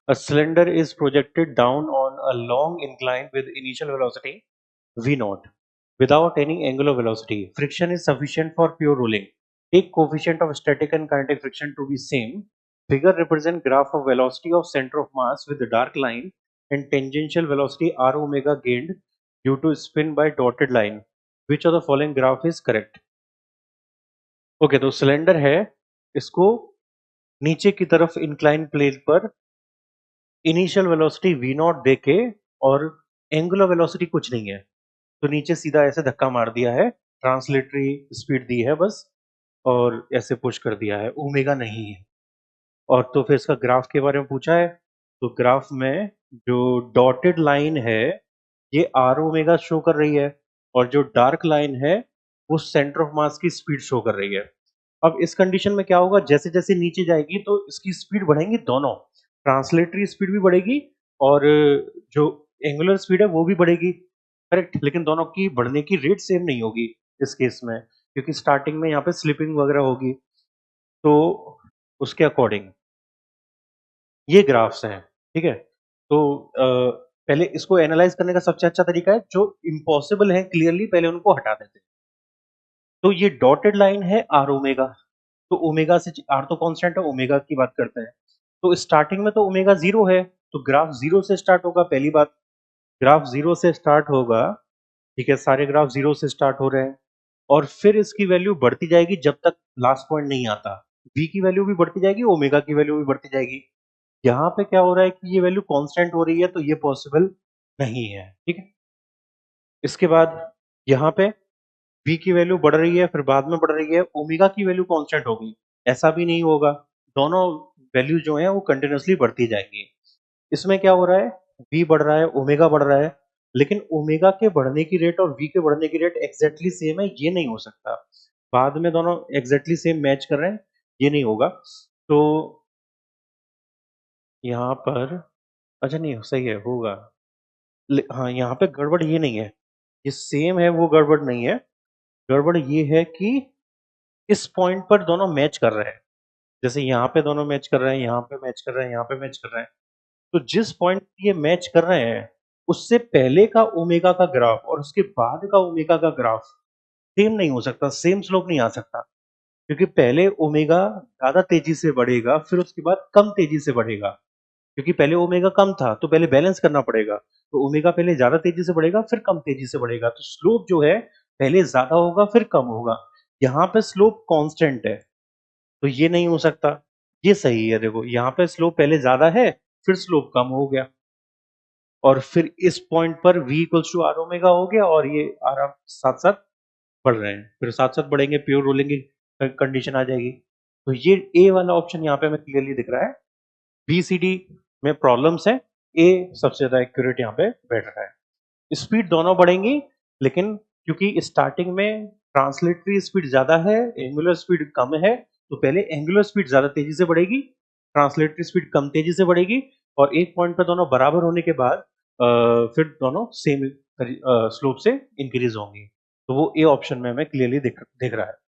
A cylinder is projected down on a long incline with initial velocity v naught without any angular velocity. Friction is sufficient for pure rolling. Take coefficient of static and kinetic friction to be same. Figure represent graph of velocity of center of mass with the dark line and tangential velocity r omega gained due to spin by dotted line. Which of the following graph is correct? Okay तो cylinder है, इसको नीचे की तरफ incline plane पर initial velocity we not देके और angular velocity कुछ नहीं है, तो नीचे सीधा ऐसे धक्का मार दिया है, ट्रांसलेटरी स्पीड दी है बस और ऐसे पुश कर दिया है, ओमेगा नहीं है। और तो फिर इसका ग्राफ के बारे में पूछा है, तो ग्राफ में जो डॉटेड लाइन है ये आर ओमेगा शो कर रही है और जो डार्क लाइन है वो सेंटर ऑफ मास की स्पीड शो कर रही है। अब इस कंडीशन में क्या होगा, जैसे जैसे नीचे जाएगी तो इसकी स्पीड बढ़ेंगी दोनों, ट्रांसलेटरी स्पीड भी बढ़ेगी और जो एंगुलर स्पीड है वो भी बढ़ेगी, करेक्ट। लेकिन दोनों की बढ़ने की रेट सेम नहीं होगी इस केस में, क्योंकि स्टार्टिंग में यहाँ पे स्लिपिंग वगैरह होगी। तो उसके अकॉर्डिंग ये ग्राफ्स हैं, ठीक है। तो पहले इसको एनालाइज करने का सबसे अच्छा तरीका है, जो इम्पॉसिबल है क्लियरली पहले उनको हटा देते हैं। तो ये डॉटेड लाइन है आर ओमेगा, तो ओमेगा से आर तो कांस्टेंट है, ओमेगा की बात करते हैं। तो स्टार्टिंग में तो ओमेगा 0 है, तो ग्राफ 0 से स्टार्ट होगा, पहली बात ग्राफ 0 से स्टार्ट होगा, ठीक है, सारे ग्राफ 0 से स्टार्ट हो रहे हैं और फिर इसकी वैल्यू बढ़ती जाएगी जब तक लास्ट पॉइंट नहीं आता। v की वैल्यू भी बढ़ती जाएगी, ओमेगा की वैल्यू भी बढ़ती जाएगी। यहाँ पे क्या हो रहा है कि ये वैल्यू कांस्टेंट हो रही है, तो ये पॉसिबल नहीं है, ठीक है। इसके बाद यहाँ पे v की वैल्यू बढ़ रही है, फिर बाद में बढ़ रही है, ओमेगा की वैल्यू कांस्टेंट होगी, ऐसा भी नहीं होगा, दोनों वैल्यू जो है वो कंटिन्यूअसली बढ़ती जाएंगी। इसमें क्या हो रहा है, v बढ़ रहा है, ओमेगा बढ़ रहा है, लेकिन ओमेगा के बढ़ने की रेट और v के बढ़ने की रेट एग्जैक्टली सेम है, ये नहीं हो सकता। बाद में दोनों एग्जैक्टली सेम मैच कर रहे हैं, ये नहीं होगा। तो यहाँ पर अच्छा नहीं सही है, होगा। हाँ, यहाँ पे गड़बड़ ये नहीं है, ये सेम है, वो गड़बड़ नहीं है। गड़बड़ ये है कि इस पॉइंट पर दोनों मैच कर रहे हैं, जैसे यहाँ पे दोनों मैच कर रहे हैं, यहाँ पे मैच कर रहे हैं, यहाँ पे मैच कर रहे हैं। तो जिस पॉइंट ये मैच कर रहे हैं उससे पहले का ओमेगा का ग्राफ और उसके बाद का ओमेगा का ग्राफ सेम नहीं हो सकता, सेम स्लोप नहीं आ सकता, क्योंकि पहले ओमेगा ज्यादा तेजी से बढ़ेगा, फिर उसके बाद कम तेजी से बढ़ेगा, क्योंकि पहले ओमेगा कम था तो पहले बैलेंस करना पड़ेगा। तो ओमेगा पहले ज्यादा तेजी से बढ़ेगा, फिर कम तेजी से बढ़ेगा, तो स्लोप जो है पहले ज्यादा होगा फिर कम होगा। यहाँ पे स्लोप कांस्टेंट है, तो ये नहीं हो सकता। ये सही है, देखो यहाँ पे स्लोप पहले ज्यादा है फिर स्लोप कम हो गया, और फिर इस पॉइंट पर v equals to R omega हो गया और ये आराम साथ साथ बढ़ रहे हैं, फिर साथ साथ बढ़ेंगे, प्योर रोलिंग की कंडीशन आ जाएगी। तो ये ए वाला ऑप्शन यहाँ पे हमें क्लियरली दिख रहा है। बी सी डी में प्रॉब्लम्स है, ए सबसे ज्यादा एक्यूरेट यहाँ पे बैठ रहा है। स्पीड दोनों बढ़ेंगी, लेकिन क्योंकि स्टार्टिंग में ट्रांसलेटरी स्पीड ज्यादा है, एंगुलर स्पीड कम है, तो पहले एंगुलर स्पीड ज्यादा तेजी से बढ़ेगी, ट्रांसलेटरी स्पीड कम तेजी से बढ़ेगी, और एक पॉइंट पर दोनों बराबर होने के बाद फिर दोनों सेम स्लोप से इंक्रीज होंगी। तो वो ए ऑप्शन में हमें क्लियरली दिख रहा है।